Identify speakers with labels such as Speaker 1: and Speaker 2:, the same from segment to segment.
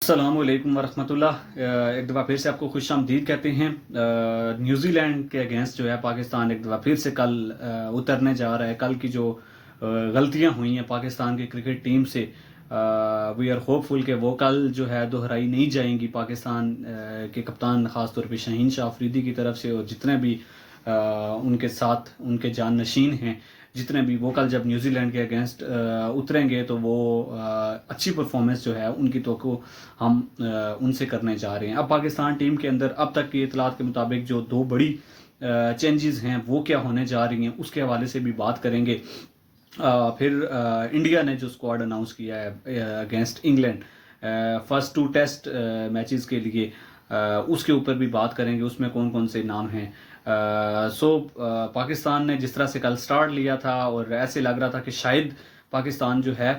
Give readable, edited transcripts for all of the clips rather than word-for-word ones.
Speaker 1: अस्सलामुअलैकुम वरहमतुल्लाह। एक दफ़ा फिर से आपको खुशामदीद कहते हैं। न्यूजीलैंड के अगेंस्ट जो है पाकिस्तान एक दफ़ा फिर से कल उतरने जा रहा है। कल की जो गलतियां हुई हैं पाकिस्तान की क्रिकेट टीम से, वी आर होपफुल कि वो कल जो है दोहराई नहीं जाएंगी। पाकिस्तान के कप्तान ख़ास तौर पे शाहीन शाह अफरीदी की तरफ से और जितने भी उनके साथ उनके जाननशीन हैं, जितने भी, वो कल जब न्यूजीलैंड के अगेंस्ट उतरेंगे तो वो अच्छी परफॉर्मेंस जो है उनकी तो हम उनसे करने जा रहे हैं। अब पाकिस्तान टीम के अंदर अब तक की इतलात के मुताबिक जो दो बड़ी चेंजेस हैं वो क्या होने जा रही हैं उसके हवाले से भी बात करेंगे। फिर इंडिया ने जो स्क्वाड अनाउंस किया है against England first two test matches के लिए, उसके ऊपर भी बात करेंगे, उसमें कौन कौन से नाम हैं। पाकिस्तान ने जिस तरह से कल स्टार्ट लिया था और ऐसे लग रहा था कि शायद पाकिस्तान जो है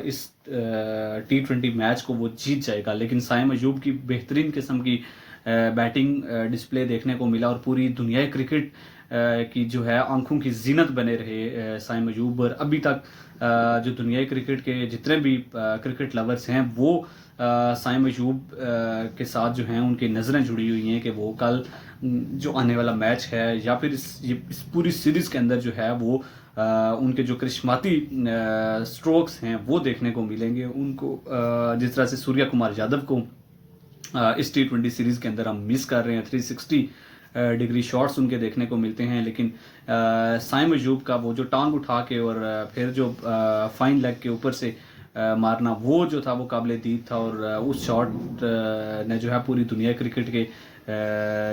Speaker 1: इस T20 मैच को वो जीत जाएगा, लेकिन साइम अयूब की बेहतरीन किस्म की बैटिंग डिस्प्ले देखने को मिला और पूरी दुनिया क्रिकेट की जो है आंखों की जीनत बने रहे साइम अयूब। और अभी तक जो दुनिया क्रिकेट के जितने भी क्रिकेट लवर्स हैं वो साइम अयूब के साथ जो हैं उनकी नज़रें जुड़ी हुई हैं कि वो कल जो आने वाला मैच है या फिर इस पूरी सीरीज़ के अंदर जो है वो उनके जो करिश्माती स्ट्रोक्स हैं वो देखने को मिलेंगे उनको। जिस तरह से सूर्या कुमार यादव को इस T20 सीरीज़ के अंदर हम मिस कर रहे हैं, 360 डिग्री शॉट्स उनके देखने को मिलते हैं, लेकिन साइम अयूब का वो जो टांग उठा के और फिर जो फाइन लेग के ऊपर से मारना, वो जो था वो काबिल दीद था। और उस शॉट ने जो है पूरी दुनिया क्रिकेट के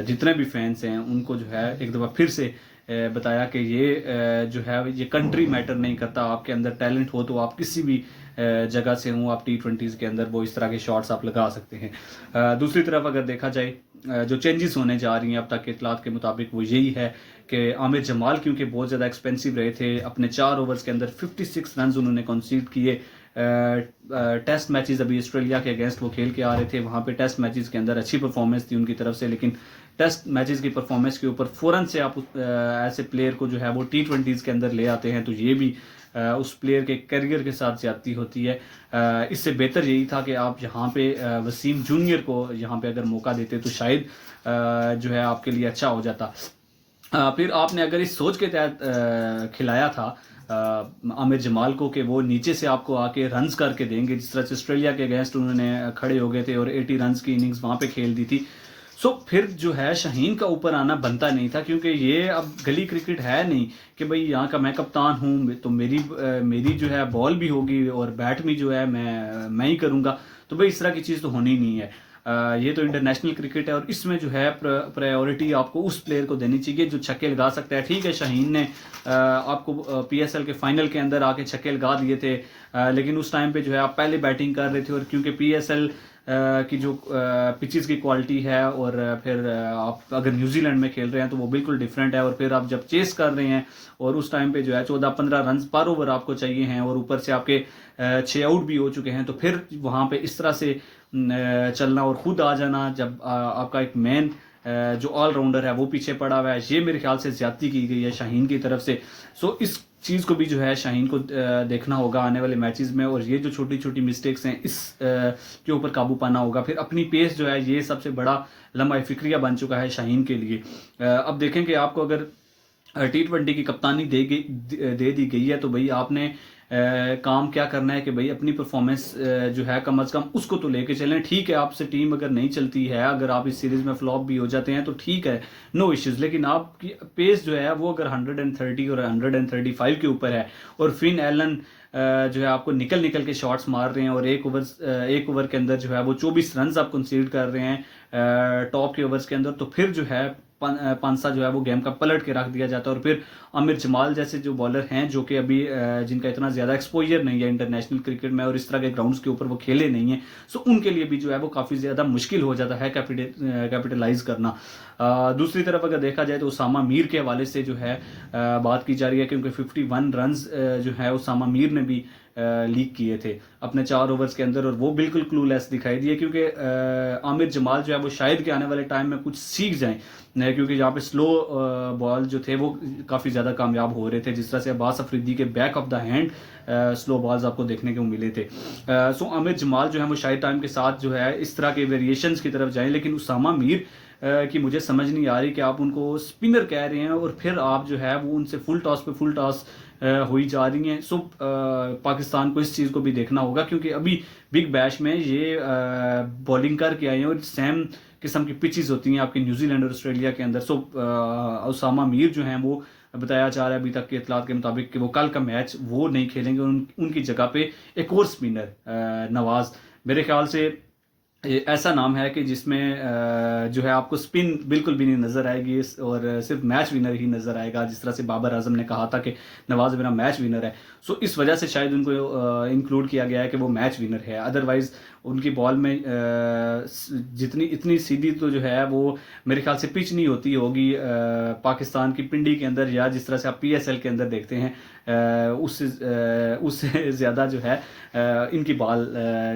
Speaker 1: जितने भी फैंस हैं उनको जो है एक दफ़ा फिर से बताया कि ये जो है ये कंट्री मैटर नहीं करता। आपके अंदर टैलेंट हो तो आप किसी भी जगह से हो, आप T20s के अंदर वो इस तरह के शॉट्स आप लगा सकते हैं। दूसरी तरफ अगर देखा जाए जो चेंजेस होने जा रही हैं अब तक के इतलात के मुताबिक वो यही है कि आमिर जमाल क्योंकि बहुत ज़्यादा एक्सपेंसिव रहे थे, अपने 4 ओवर्स के अंदर 56 रन उन्होंने कंसीड किए। टेस्ट मैचेस अभी ऑस्ट्रेलिया के अगेंस्ट वो खेल के आ रहे थे, वहाँ पे टेस्ट मैचेस के अंदर अच्छी परफॉर्मेंस थी उनकी तरफ से, लेकिन टेस्ट मैचेस की परफॉर्मेंस के ऊपर फ़ौरन से आप ऐसे प्लेयर को जो है वो T20s के अंदर ले आते हैं तो ये भी उस प्लेयर के करियर के साथ ज्यादती होती है। इससे बेहतर यही था कि आप यहाँ पे वसीम जूनियर को यहाँ पे अगर मौका देते तो शायद जो है आपके लिए अच्छा हो जाता। फिर आपने अगर इस सोच के तहत खिलाया था आमिर जमाल को कि वो नीचे से आपको आके रन्स करके देंगे, जिस तरह से ऑस्ट्रेलिया के अगेंस्ट उन्होंने खड़े हो गए थे और 80 रन्स की इनिंग्स वहाँ पे खेल दी थी, सो फिर जो है शाहीन का ऊपर आना बनता नहीं था, क्योंकि ये अब गली क्रिकेट है नहीं कि भाई यहाँ का मैं कप्तान हूँ तो मेरी जो है बॉल भी होगी और बैट भी जो है मैं ही करूँगा। तो भाई इस तरह की चीज़ तो होनी नहीं है। ये तो इंटरनेशनल क्रिकेट है और इसमें जो है प्रायोरिटी आपको उस प्लेयर को देनी चाहिए जो छक्के लगा सकता है। ठीक है, शाहीन ने आपको PSL के फाइनल के अंदर आके छक्के लगा दिए थे, लेकिन उस टाइम पे जो है आप पहले बैटिंग कर रहे थे और क्योंकि PSL की जो पिचेस की क्वालिटी है और फिर आप अगर न्यूजीलैंड में खेल रहे हैं तो वो बिल्कुल डिफरेंट है। और फिर आप जब चेस कर रहे हैं और उस टाइम पे जो है 14-15 रन पर ओवर आपको चाहिए हैं और ऊपर से आपके 6 आउट भी हो चुके हैं, तो फिर वहाँ पे इस तरह से चलना और खुद आ जाना जब आपका एक मेन जो ऑलराउंडर है वो पीछे पड़ा हुआ है, ये मेरे ख्याल से ज्यादती की गई है शाहीन की तरफ से। सो इस चीज़ को भी जो है शाहीन को देखना होगा आने वाले मैचेस में, और ये जो छोटी छोटी मिस्टेक्स हैं इस के ऊपर काबू पाना होगा। फिर अपनी पेस जो है ये सबसे बड़ा लम्हा फिक्रिया बन चुका है शाहीन के लिए। अब देखें कि आपको अगर T20 की कप्तानी दे दी गई है तो भाई आपने काम क्या करना है कि भाई अपनी परफॉर्मेंस जो है कम अज़ कम उसको तो लेके चलें। ठीक है, आपसे टीम अगर नहीं चलती है, अगर आप इस सीरीज़ में फ्लॉप भी हो जाते हैं तो ठीक है, नो इश्यूज़, लेकिन आपकी पेस जो है वो अगर 130 और 135 के ऊपर है और फिन एलन जो है आपको निकल के शॉट्स मार रहे हैं और एक ओवर के अंदर जो है वो 24 रन आप कंसीड कर रहे हैं टॉप के ओवर्स के अंदर, तो फिर जो है पांसा जो है वो गेम का पलट के रख दिया जाता है। और फिर आमिर जमाल जैसे जो बॉलर हैं जो कि अभी जिनका इतना ज़्यादा एक्सपोजर नहीं है इंटरनेशनल क्रिकेट में और इस तरह के ग्राउंड्स के ऊपर वो खेले नहीं हैं, सो उनके लिए भी जो है वो काफ़ी ज़्यादा मुश्किल हो जाता है कैपिटलाइज करना। दूसरी तरफ अगर देखा जाए तो उसामा मीर के हवाले से जो है बात की जा रही है, क्योंकि 51 रन जो है उसामा मीर ने भी लीक किए थे अपने 4 ओवर्स के अंदर, और वो बिल्कुल क्लूलेस दिखाई दिए, क्योंकि आमिर जमाल जो है वो शायद के आने वाले टाइम में कुछ सीख जाएं, क्योंकि यहाँ पे स्लो बॉल जो थे वो काफ़ी ज़्यादा कामयाब हो रहे थे, जिस तरह से अब्बास अफरीदी के back of the hand slow balls आपको देखने को मिले थे। सो आमिर जमाल जो है वो शायद टाइम के साथ जो है इस तरह के वेरिएशंस की तरफ जाएं, लेकिन उसामा मीर की मुझे समझ नहीं आ रही कि आप उनको स्पिनर कह रहे हैं और फिर आप जो है वो उनसे फुल टॉस पे फुल टॉस हुई जा रही हैं। सो पाकिस्तान को इस चीज़ को भी देखना होगा, क्योंकि अभी बिग बैश में ये बॉलिंग करके आए हैं और सेम किस्म की पिचेस होती हैं आपकी न्यूजीलैंड और ऑस्ट्रेलिया के अंदर। सो उसामा मीर जो हैं वो बताया जा रहा है अभी तक के इतलात के मुताबिक कि वो कल का मैच वो नहीं खेलेंगे, उनकी जगह पे एक और स्पिनर नवाज, मेरे ख्याल से ये ऐसा नाम है कि जिसमें जो है आपको स्पिन बिल्कुल भी नहीं नज़र आएगी और सिर्फ मैच विनर ही नज़र आएगा, जिस तरह से बाबर आजम ने कहा था कि नवाज मेरा मैच विनर है। सो इस वजह से शायद उनको इंक्लूड किया गया है कि वो मैच विनर है। अदरवाइज़ उनकी बॉल में जितनी इतनी सीधी तो जो है वो मेरे ख्याल से पिच नहीं होती होगी पाकिस्तान की पिंडी के अंदर, या जिस तरह से आप PSL के अंदर देखते हैं उससे ज़्यादा जो है इनकी बॉल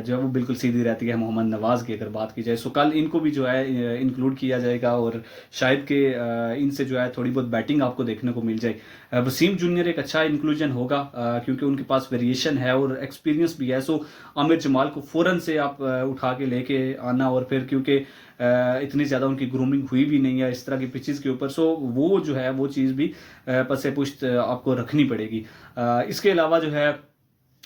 Speaker 1: जो है वो बिल्कुल सीधी रहती है मोहम्मद नवाज़ की अगर बात की जाए। सो कल इनको भी जो है इंक्लूड किया जाएगा और शायद के इनसे जो है थोड़ी बहुत बैटिंग आपको देखने को मिल जाए। वसीम जूनियर एक अच्छा इंक्लूजन होगा क्योंकि उनके पास वेरिएशन है और एक्सपीरियंस भी है। सो आमिर जमाल को फ़ौरन से आप उठा के लेके आना, और फिर क्योंकि इतनी ज़्यादा उनकी ग्रूमिंग हुई भी नहीं है इस तरह की पिचेस के ऊपर, सो वो जो है वो चीज़ भी पसे पुश्त आपको रखनी पड़ेगी। इसके अलावा जो है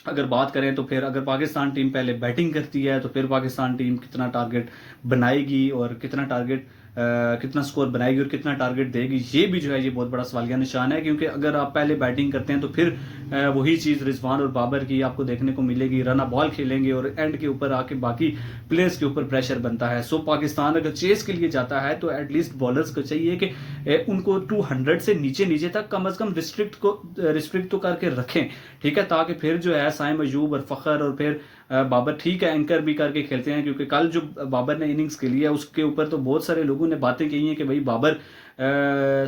Speaker 1: अगर बात करें तो फिर अगर पाकिस्तान टीम पहले बैटिंग करती है तो फिर पाकिस्तान टीम कितना टारगेट बनाएगी और कितना स्कोर बनाएगी और कितना टारगेट देगी, ये भी जो है ये बहुत बड़ा सवालिया निशान है। क्योंकि अगर आप पहले बैटिंग करते हैं तो फिर वही चीज़ रिजवान और बाबर की आपको देखने को मिलेगी, रना बॉल खेलेंगे और एंड के ऊपर आके बाकी प्लेयर्स के ऊपर प्रेशर बनता है। सो पाकिस्तान अगर चेस के लिए जाता है तो एटलीस्ट बॉलर्स को चाहिए कि उनको 200 से नीचे तक कम अज़ कम रिस्ट्रिक्ट तो करके रखें, ठीक है, ताकि फिर जो है साइम अयूब और फ़खर और फिर बाबर ठीक है एंकर भी करके खेलते हैं। क्योंकि कल जो बाबर ने इनिंग्स खेली है उसके ऊपर तो बहुत सारे लोगों ने बातें कही हैं कि भाई बाबर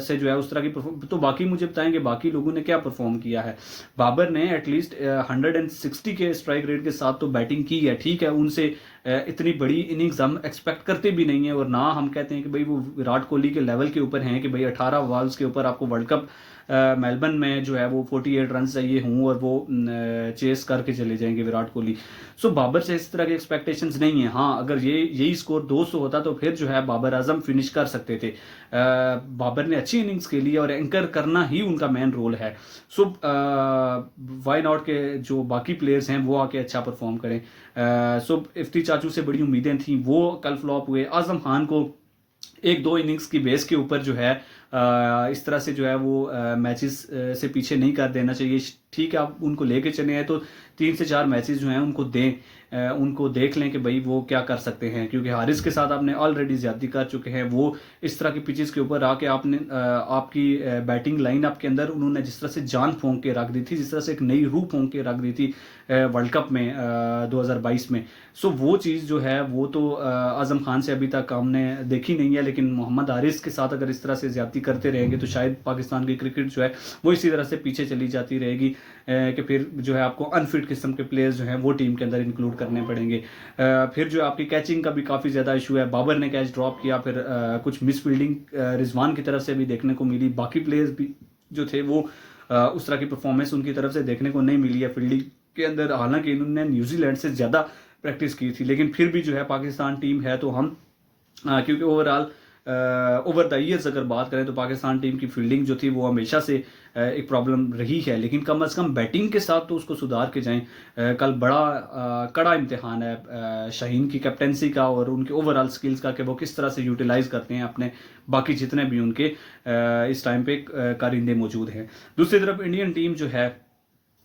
Speaker 1: से जो है उस तरह की परफॉर्म, तो बाकी मुझे बताएंगे बाकी लोगों ने क्या परफॉर्म किया है। बाबर ने एटलीस्ट 160 के स्ट्राइक रेट के साथ तो बैटिंग की है, ठीक है, उनसे इतनी बड़ी इनिंग्स हम एक्सपेक्ट करते भी नहीं है और ना हम कहते हैं कि भाई वो विराट कोहली के लेवल के ऊपर हैं कि भाई 18 बॉल्स के ऊपर आपको वर्ल्ड कप मेलबर्न में जो है वो 48 रन चाहिए हों और वो चेस करके चले जाएंगे विराट कोहली। सो बाबर से इस तरह की एक्सपेक्टेशंस नहीं है। हाँ, अगर यही स्कोर 200 होता तो फिर जो है बाबर आजम फिनिश कर सकते थे। बाबर ने अच्छी इनिंग्स खेली और एंकर करना ही उनका मेन रोल है। सो वाई नॉट के जो बाकी प्लेयर्स हैं वो आके अच्छा परफॉर्म करें। सो इफ्ती चाचू से बड़ी उम्मीदें थी, वो कल फ्लॉप हुए। आजम खान को 1-2 इनिंग्स की बेस के ऊपर जो है इस तरह से जो है वो मैचेस से पीछे नहीं कर देना चाहिए, ठीक है, आप उनको लेके चले हैं तो 3 से 4 मैचेस जो हैं उनको दें, उनको देख लें कि भाई वो क्या कर सकते हैं। क्योंकि हारिस के साथ आपने ऑलरेडी ज्यादती कर चुके हैं, वो इस तरह की पिचेस के ऊपर आके आपने आपकी बैटिंग लाइन अप के अंदर उन्होंने जिस तरह से जान फूंक के रख दी थी, जिस तरह से एक नई रूह फूंक के रख दी थी वर्ल्ड कप में 2022 में। सो वो चीज़ जो है वो तो आजम खान से अभी तक हमने देखी नहीं है, लेकिन मोहम्मद हारिस के साथ अगर इस तरह से ज्यादती करते रहेंगे तो शायद पाकिस्तान की क्रिकेट जो है वो इसी तरह से पीछे चली जाती रहेगी कि फिर जो है आपको अनफिट किस्म के प्लेयर्स जो हैं वो टीम के अंदर इंक्लूड करने पड़ेंगे। फिर जो आपकी कैचिंग का भी काफ़ी ज़्यादा इशू है, बाबर ने कैच ड्रॉप किया, फिर कुछ मिस फील्डिंग रिजवान की तरफ से भी देखने को मिली, बाकी प्लेयर्स भी जो थे वो उस तरह की परफॉर्मेंस उनकी तरफ से देखने को नहीं मिली है फील्डिंग के अंदर। हालांकि इन्होंने न्यूजीलैंड से ज़्यादा प्रैक्टिस की थी, लेकिन फिर भी जो है पाकिस्तान टीम है तो हम क्योंकि ओवर द ईयर्स अगर बात करें तो पाकिस्तान टीम की फील्डिंग जो थी वो हमेशा से एक प्रॉब्लम रही है, लेकिन कम अज़ कम बैटिंग के साथ तो उसको सुधार के जाएं। कल बड़ा कड़ा इम्तिहान है शाहीन की कैप्टेंसी का और उनके ओवरऑल स्किल्स का कि वो किस तरह से यूटिलाइज करते हैं अपने बाकी जितने भी उनके इस टाइम पे कारिंदे मौजूद हैं। दूसरी तरफ इंडियन टीम जो है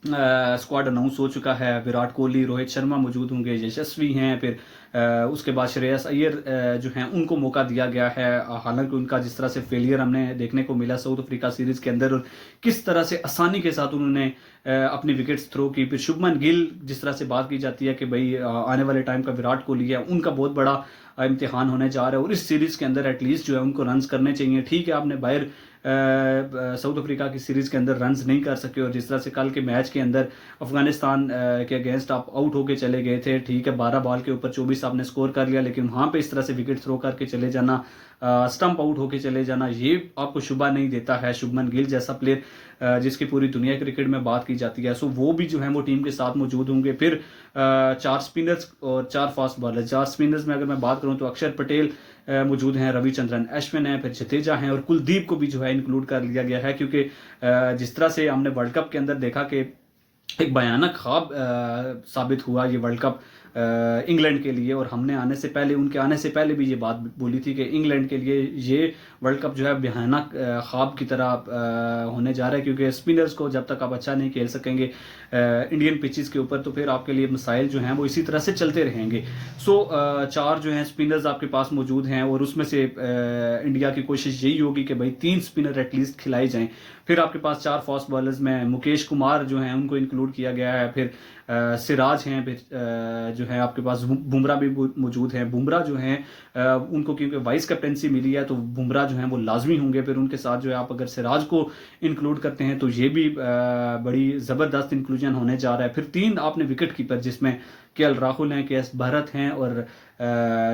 Speaker 1: स्क्वाड अनाउंस हो चुका है, विराट कोहली, रोहित शर्मा मौजूद होंगे, यशस्वी हैं, फिर उसके बाद श्रेयस अय्यर जो हैं उनको मौका दिया गया है। हालांकि उनका जिस तरह से फेलियर हमने देखने को मिला साउथ अफ्रीका सीरीज़ के अंदर, और किस तरह से आसानी के साथ उन्होंने अपनी विकेट्स थ्रो की। फिर शुभमन गिल, जिस तरह से बात की जाती है कि भाई आने वाले टाइम का विराट कोहली है, उनका बहुत बड़ा इम्तिहान होने जा रहा है, और इस सीरीज़ के अंदर एटलीस्ट जो है उनको रन्स करने चाहिए। ठीक है, आपने बाहर साउथ अफ्रीका की सीरीज़ के अंदर रन्स नहीं कर सके, और जिस तरह से कल के मैच के अंदर अफगानिस्तान के अगेंस्ट आप आउट होके चले गए थे। ठीक है, 12 बॉल के ऊपर 24 आपने स्कोर कर लिया, लेकिन वहाँ पे इस तरह से विकेट थ्रो करके चले जाना, स्टंप आउट होके चले जाना, ये आपको शुभा नहीं देता है। शुभमन गिल जैसा प्लेयर जिसकी पूरी दुनिया क्रिकेट में बात की जाती है, सो वो भी जो है वो टीम के साथ मौजूद होंगे। फिर 4 स्पिनर्स और 4 फास्ट बॉलर। 4 स्पिनर्स में अगर मैं बात करूं तो अक्षर पटेल मौजूद हैं, रविचंद्रन अश्विन है, फिर जडेजा हैं, और कुलदीप को भी जो है इंक्लूड कर लिया गया है, क्योंकि जिस तरह से हमने वर्ल्ड कप के अंदर देखा कि एक भयानक ख्वाब साबित हुआ ये वर्ल्ड कप इंग्लैंड के लिए, और हमने आने से पहले, उनके आने से पहले भी ये बात बोली थी कि इंग्लैंड के लिए ये वर्ल्ड कप जो है भयानक ख्वाब की तरह होने जा रहा है, क्योंकि स्पिनर्स को जब तक आप अच्छा नहीं खेल सकेंगे इंडियन पिचेस के ऊपर, तो फिर आपके लिए मसाइल जो हैं वो इसी तरह से चलते रहेंगे। सो 4 जो हैं स्पिनर्स आपके पास मौजूद हैं, और उसमें से इंडिया की कोशिश यही होगी कि भाई 3 स्पिनर एटलीस्ट खिलाए जाएं। फिर आपके पास 4 फास्ट बॉलर्स में मुकेश कुमार जो हैं उनको इंक्लूड किया गया है, फिर सिराज हैं, फिर जो है आपके पास बुमराह भी मौजूद हैं। बुमराह जो हैं उनको क्योंकि वाइस कैप्टनसी मिली है, तो बुमराह जो हैं वो लाजमी होंगे। फिर उनके साथ जो है आप अगर सिराज को इंक्लूड करते हैं तो ये भी बड़ी ज़बरदस्त इंक्लूजन होने जा रहा है। फिर 3 आपने विकेट कीपर, जिसमें केएल राहुल हैं, के एस भरत हैं, और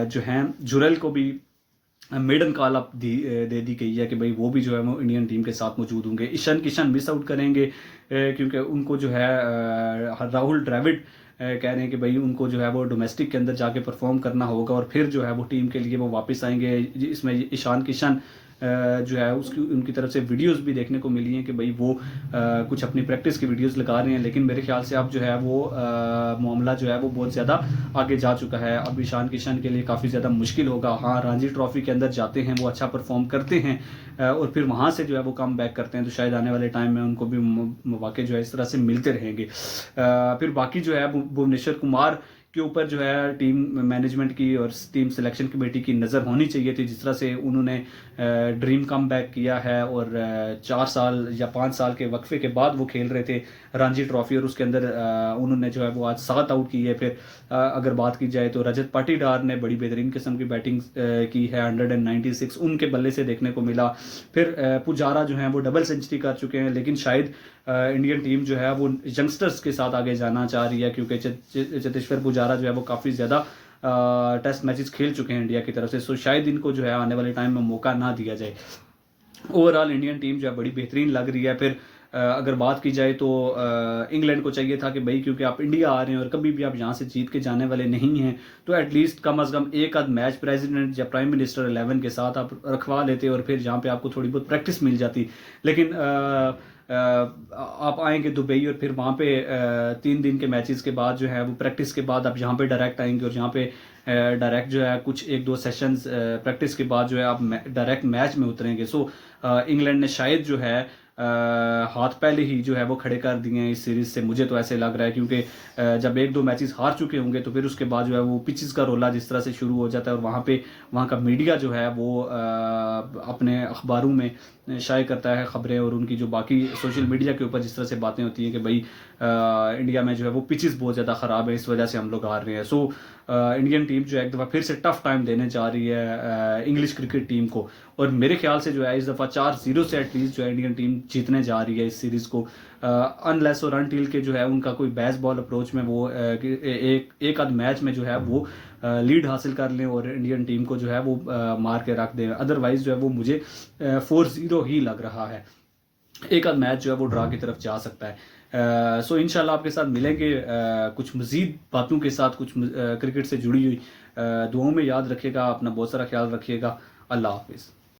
Speaker 1: जो हैं जुरल को भी मेडन कॉल अप दे दी गई है कि भाई वो भी जो है वो इंडियन टीम के साथ मौजूद होंगे। ईशान किशन मिस आउट करेंगे क्योंकि उनको जो है राहुल द्रविड़ कह रहे हैं कि भाई उनको जो है वो डोमेस्टिक के अंदर जाके परफॉर्म करना होगा, और फिर जो है वो टीम के लिए वो वापस आएंगे। इसमें ईशान किशन जो है उसकी उनकी तरफ से वीडियोस भी देखने को मिली हैं कि भाई वो कुछ अपनी प्रैक्टिस की वीडियोस लगा रहे हैं, लेकिन मेरे ख्याल से अब जो है वो मामला जो है वो बहुत ज़्यादा आगे जा चुका है। अब ईशान किशन के लिए काफ़ी ज़्यादा मुश्किल होगा। हाँ, रणजी ट्रॉफी के अंदर जाते हैं, वो अच्छा परफॉर्म करते हैं, और फिर वहाँ से जो है वो कम बैक करते हैं, तो शायद आने वाले टाइम में उनको भी मौके जो है इस तरह से मिलते रहेंगे। फिर बाकी जो है भुवनेश्वर कुमार के ऊपर जो है टीम मैनेजमेंट की और टीम सिलेक्शन कमेटी की नज़र होनी चाहिए थी। जिस तरह से उन्होंने ड्रीम कम बैक किया है, और 4 साल या 5 साल के वक्फे के बाद वो खेल रहे थे रणजी ट्रॉफी, और उसके अंदर उन्होंने जो है वो आज 7 आउट की है। फिर अगर बात की जाए तो रजत पाटीदार ने बड़ी बेहतरीन किस्म की बैटिंग की है, 196 उनके बल्ले से देखने को मिला। फिर पुजारा जो है वो डबल सेंचुरी कर चुके हैं, लेकिन शायद इंडियन टीम जो है वो यंगस्टर्स के साथ आगे जाना चाह रही है, क्योंकि चेतेश्वर पुजारा जो है वो काफ़ी ज़्यादा टेस्ट मैचेस खेल चुके हैं इंडिया की तरफ से, सो शायद इनको जो है आने वाले टाइम में मौका ना दिया जाए। ओवरऑल इंडियन टीम जो है बड़ी बेहतरीन लग रही है। फिर अगर बात की जाए तो इंग्लैंड को चाहिए था कि भाई क्योंकि आप इंडिया आ रहे हैं और कभी भी आप यहाँ से जीत के जाने वाले नहीं हैं, तो एटलीस्ट कम अज़ कम एक आध मैच प्रेसिडेंट या प्राइम मिनिस्टर 11 के साथ आप रखवा लेते, और फिर जहाँ पे आपको थोड़ी बहुत प्रैक्टिस मिल जाती। लेकिन आप आएंगे दुबई, और फिर वहाँ पे 3 दिन के मैचेस के बाद जो है वो प्रैक्टिस के बाद आप यहाँ पे डायरेक्ट आएंगे, और यहाँ पे डायरेक्ट जो है कुछ 1-2 सेशंस प्रैक्टिस के बाद जो है आप डायरेक्ट मैच में उतरेंगे। सो इंग्लैंड ने शायद जो है हाथ पहले ही जो है वो खड़े कर दिए हैं इस सीरीज़ से, मुझे तो ऐसे लग रहा है, क्योंकि जब 1-2 मैचेस हार चुके होंगे तो फिर उसके बाद जो है वो पिचेस का रोला जिस तरह से शुरू हो जाता है, और वहाँ का मीडिया जो है वो अपने अखबारों में शाये करता है ख़बरें, और उनकी जो बाकी सोशल मीडिया के ऊपर जिस तरह से बातें होती हैं कि भाई इंडिया में जो है वो पिचेस बहुत ज़्यादा ख़राब है, इस वजह से हम लोग हार रहे हैं। सो इंडियन टीम जो है एक दफ़ा फिर से टफ टाइम देने जा रही है इंग्लिश क्रिकेट टीम को, और मेरे ख्याल से जो है इस दफ़ा 4-0 से एटलीस्ट जो है इंडियन टीम जीतने जा रही है इस सीरीज़ को, अनलेस और अनटिल के जो है उनका कोई बेस बॉल अप्रोच में वो एक आध मैच में जो है वो लीड हासिल कर लें और इंडियन टीम को जो है वो मार के रख दें। अदरवाइज़ जो है वो मुझे 4-0 ही लग रहा है, एक आध मैच जो है वो ड्रा की तरफ जा सकता है। सो इंशाल्लाह आपके साथ मिलेंगे कुछ मज़ीद बातों के साथ, कुछ क्रिकेट से जुड़ी हुई। दुआओं में याद रखिएगा, अपना बहुत सारा ख्याल रखिएगा। अल्लाह हाफिज़।